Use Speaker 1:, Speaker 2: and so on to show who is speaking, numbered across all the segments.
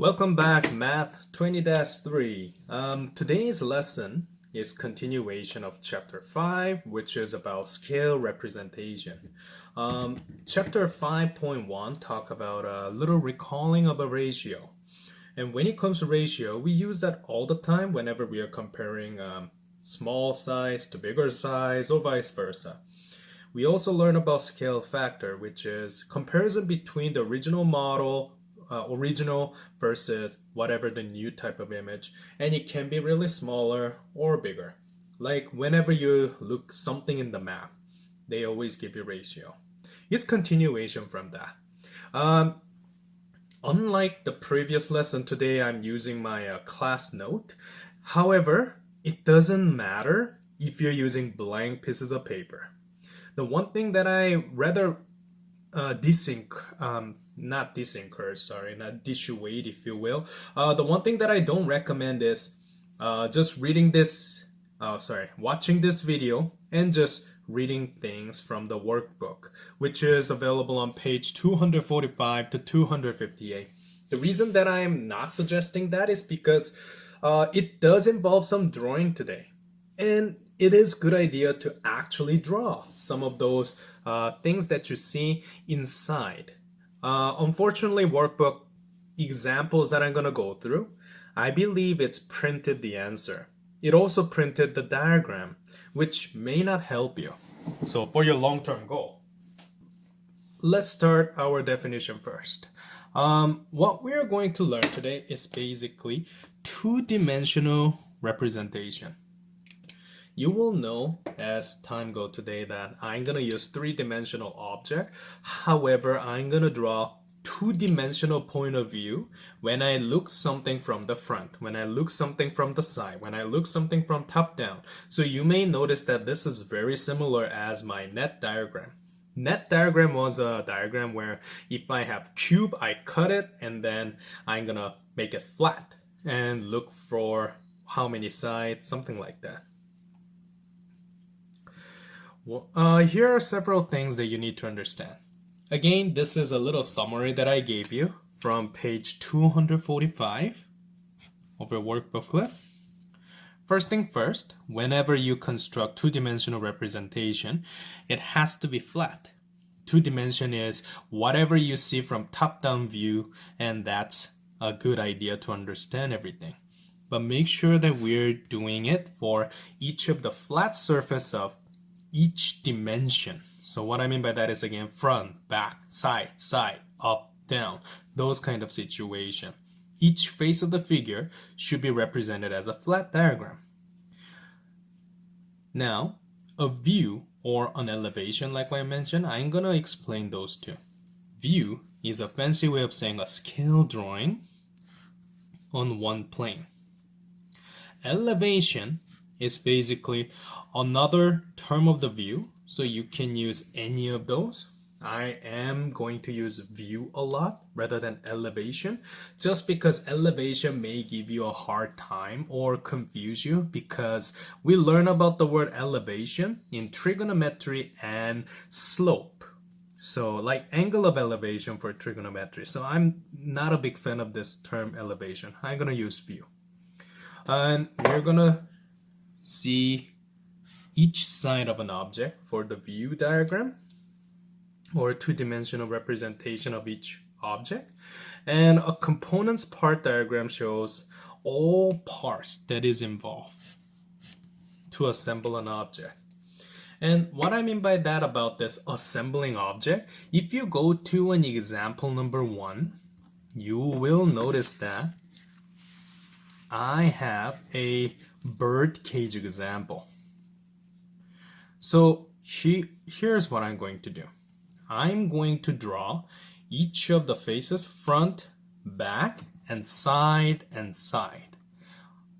Speaker 1: Welcome back, Math 20-3. Today's lesson is continuation of Chapter 5, which is about scale representation. Chapter 5.1 talk about a little recalling of a ratio. And when it comes to ratio, we use that all the time whenever we are comparing small size to bigger size or vice versa. We also learn about scale factor, which is comparison between the original model original versus whatever the new type of image, and it can be really smaller or bigger. Like whenever you look something in the map, they always give you ratio. It's continuation from that. Unlike the previous lesson, today I'm using my class note. However, it doesn't matter if you're using blank pieces of paper. The one thing that I rather not dissuade, if you will. The one thing that I don't recommend is just watching this video and just reading things from the workbook, which is available on page 245 to 258. The reason that I'm not suggesting that is because it does involve some drawing today. And it is a good idea to actually draw some of those things that you see inside. Unfortunately, workbook examples that I'm going to go through, I believe it's printed the answer. It also printed the diagram, which may not help you. So for your long-term goal, let's start our definition first. What we are going to learn today is basically two-dimensional representation. You will know as time goes today that I'm going to use three-dimensional object. However, I'm going to draw two-dimensional point of view when I look something from the front, when I look something from the side, when I look something from top down. So you may notice that this is very similar as my net diagram. Net diagram was a diagram where if I have cube, I cut it and then I'm going to make it flat and look for how many sides, something like that. Here are several things that you need to understand. Again, this is a little summary that I gave you from page 245 of your work booklet. First thing first, whenever you construct two-dimensional representation, it has to be flat. Two-dimension is whatever you see from top-down view, and that's a good idea to understand everything. But make sure that we're doing it for each of the flat surface of each dimension. So what I mean by that is, again, front, back, side, up, down, those kind of situation. Each face of the figure should be represented as a flat diagram. Now, a view or an elevation, like I mentioned, I'm going to explain those two. View is a fancy way of saying a scale drawing on one plane. Elevation is basically another term of the view, so you can use any of those. I am going to use view a lot rather than elevation, just because elevation may give you a hard time or confuse you, because we learn about the word elevation in trigonometry and slope. So like angle of elevation for trigonometry. So I'm not a big fan of this term elevation. I'm going to use view. And we're going to see each side of an object for the view diagram or two-dimensional representation of each object. And a components part diagram shows all parts that is involved to assemble an object. And what I mean by that about this assembling object, if you go to an example number 1, you will notice that I have a birdcage example. So here's what I'm going to do. I'm going to draw each of the faces, front, back, and side,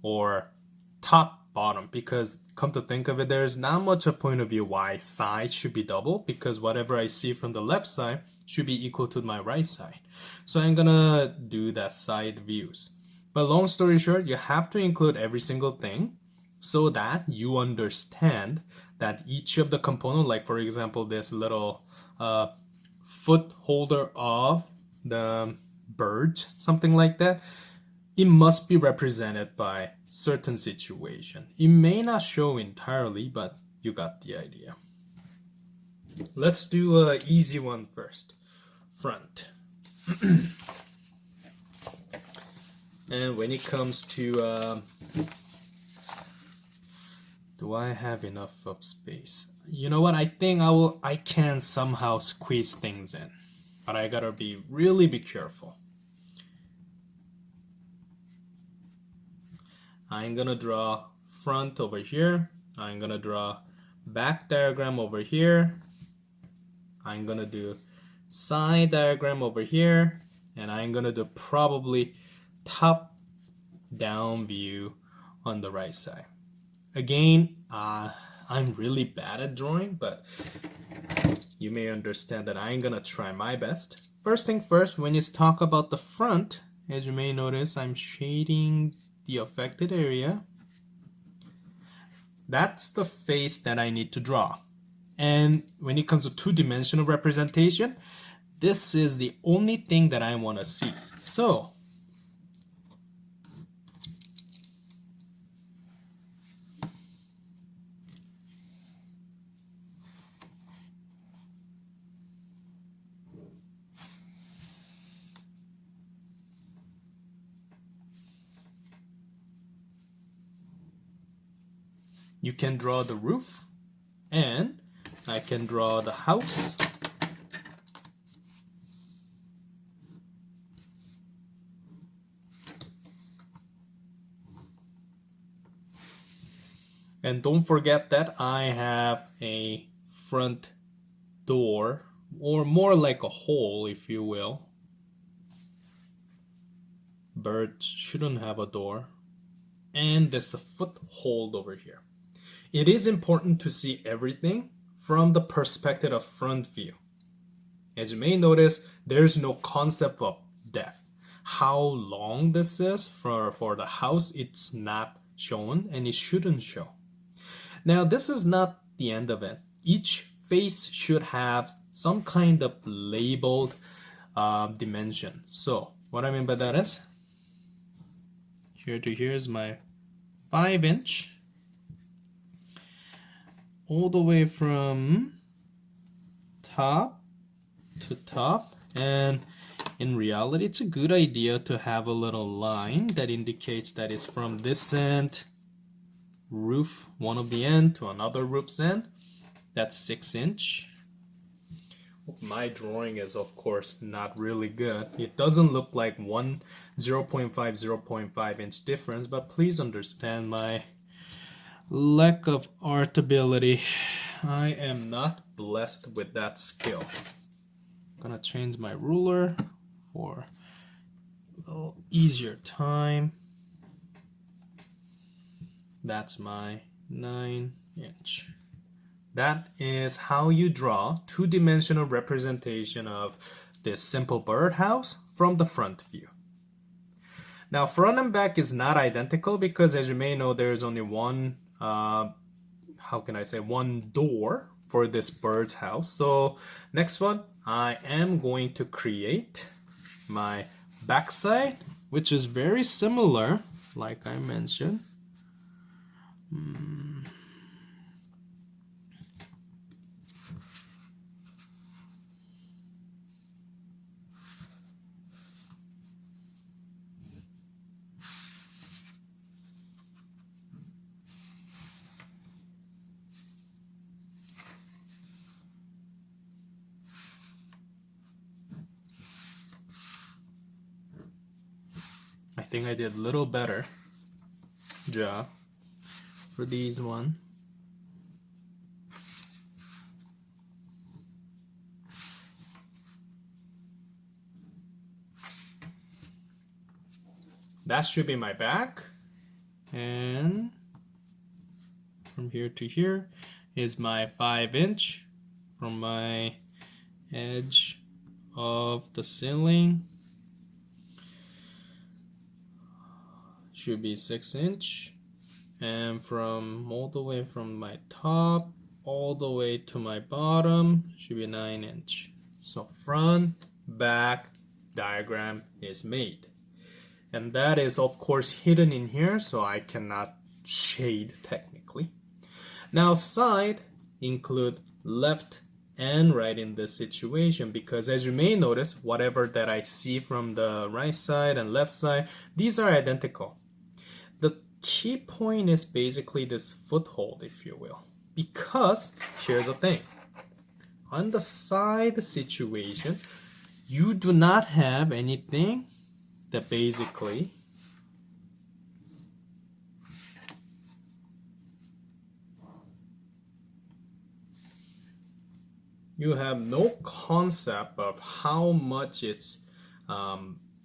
Speaker 1: or top, bottom, because come to think of it, there's not much a point of view why side should be double, because whatever I see from the left side should be equal to my right side. So I'm gonna do that side views. But long story short, you have to include every single thing so that you understand that each of the component, like for example, this little foot holder of the bird, something like that, it must be represented by certain situation. It may not show entirely, but you got the idea. Let's do an easy one first. Front. And when it comes to do I have enough of space? You know what? I think I can somehow squeeze things in, but I gotta really be careful. I'm gonna draw front over here. I'm gonna draw back diagram over here. I'm gonna do side diagram over here, and I'm gonna do probably top down view on the right side. Again, I'm really bad at drawing, but you may understand that I'm gonna try my best. First thing first, when you talk about the front, as you may notice, I'm shading the affected area. That's the face that I need to draw. And when it comes to two-dimensional representation, this is the only thing that I want to see. So you can draw the roof, and I can draw the house. And don't forget that I have a front door, or more like a hole, if you will. Birds shouldn't have a door. And there's a foothold over here. It is important to see everything from the perspective of front view. As you may notice, there's no concept of depth. How long this is for the house, it's not shown, and it shouldn't show. Now, this is not the end of it. Each face should have some kind of labeled dimension. So what I mean by that is, here to here is my 5-inch. All the way from top to top, and in reality it's a good idea to have a little line that indicates that it's from this end roof, one of the end, to another roof's end. That's 6-inch. My drawing is of course not really good. It doesn't look like 0.5 inch difference, but please understand my lack of art ability. I am not blessed with that skill. I'm gonna change my ruler for a little easier time. That's my 9-inch. That is how you draw two-dimensional representation of this simple birdhouse from the front view. Now, front and back is not identical because, as you may know, there is only one one door for this bird's house. So next one, I am going to create my backside, which is very similar, like I mentioned. I think I did a little better job for these one. That should be my back, and from here to here is my 5-inch from my edge of the ceiling. Should be 6-inch, and from all the way from my top all the way to my bottom should be 9-inch. So front, back, diagram is made. And that is of course hidden in here, so I cannot shade technically. Now side include left and right in this situation, because as you may notice, whatever that I see from the right side and left side, these are identical. The key point is basically this foothold, if you will, because here's the thing. On the side situation, you do not have anything that basically you have no concept of how much it's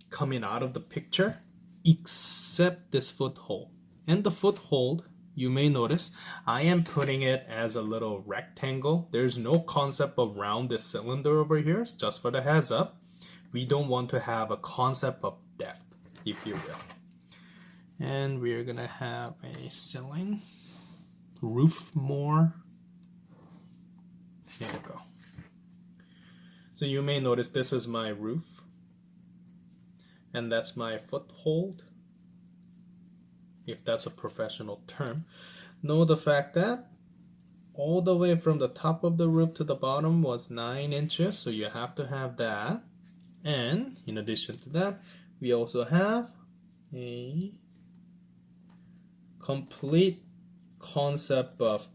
Speaker 1: coming out of the picture except this foothold. And the foothold, you may notice, I am putting it as a little rectangle. There's no concept of round this cylinder over here. It's just for the heads up. We don't want to have a concept of depth, if you will. And we're gonna have a ceiling, roof more. There you go. So you may notice this is my roof, and that's my foothold, if that's a professional term. Know the fact that all the way from the top of the roof to the bottom was 9 inches, so you have to have that. And in addition to that, we also have a complete concept of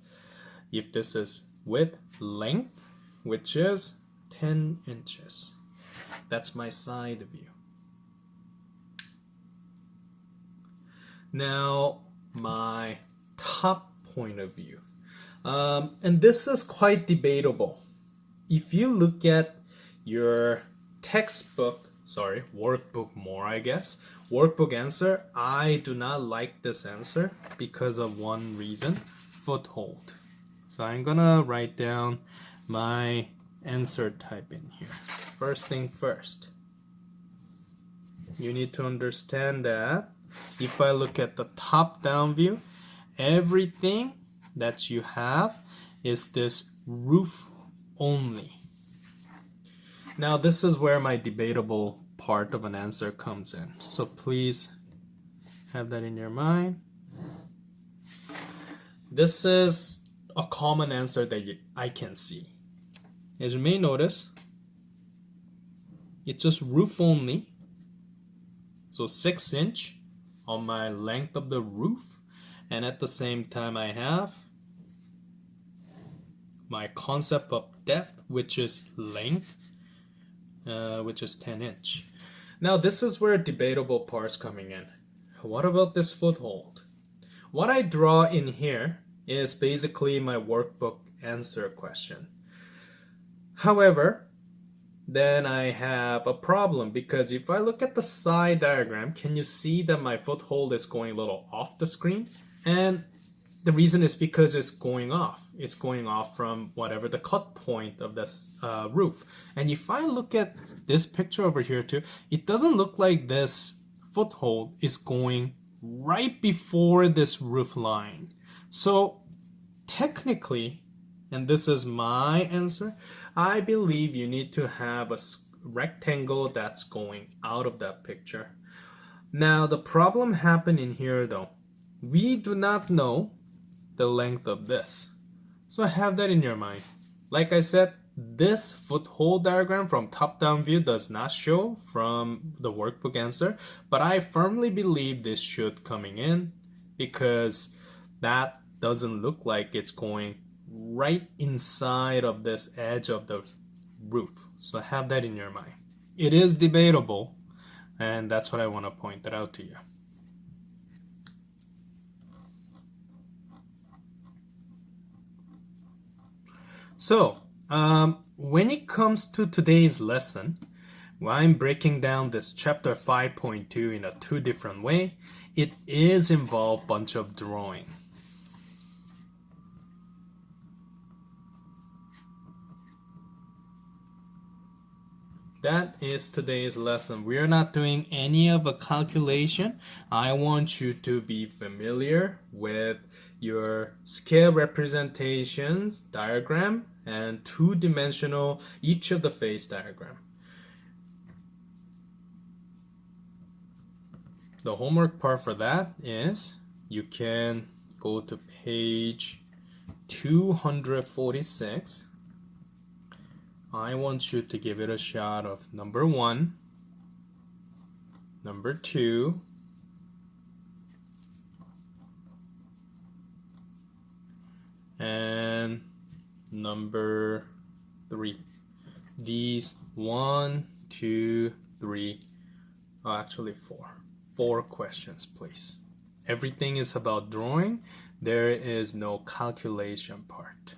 Speaker 1: if this is width, length, which is 10 inches. That's my side view. Now, my top point of view. And this is quite debatable. If you look at your workbook more, I guess, workbook answer, I do not like this answer because of one reason, foothold. So I'm gonna write down my answer type in here. First thing first, you need to understand that if I look at the top-down view, everything that you have is this roof only. Now this is where my debatable part of an answer comes in. So please have that in your mind. This is a common answer that I can see. As you may notice, it's just roof only. So 6 inch on my length of the roof, and at the same time I have my concept of depth, which is length, which is 10 inch. Now this is where debatable parts coming in. What about this foothold? What I draw in here is basically my workbook answer question. However, then I have a problem, because if I look at the side diagram, can you see that my foothold is going a little off the screen? And the reason is because it's going off. It's going off from whatever the cut point of this roof. And if I look at this picture over here too, it doesn't look like this foothold is going right before this roof line. So technically, and this is my answer, I believe you need to have a rectangle that's going out of that picture. Now the problem happened in here though. We do not know the length of this. So have that in your mind. Like I said, this foothold diagram from top-down view does not show from the workbook answer, but I firmly believe this should coming in, because that doesn't look like it's going right inside of this edge of the roof. So have that in your mind. It is debatable, and that's what I want to point that out to you. So when it comes to today's lesson, I'm breaking down this chapter 5.2 in a 2 different way. It is involved bunch of drawing. That is today's lesson. We are not doing any of a calculation. I want you to be familiar with your scale representations diagram and 2-dimensional each of the face diagram. the homework part for that is you can go to page 246. I want you to give it a shot of number 1, number 2, and number 3. These 1, 2, 3, actually 4. 4 questions, please. Everything is about drawing. There is no calculation part.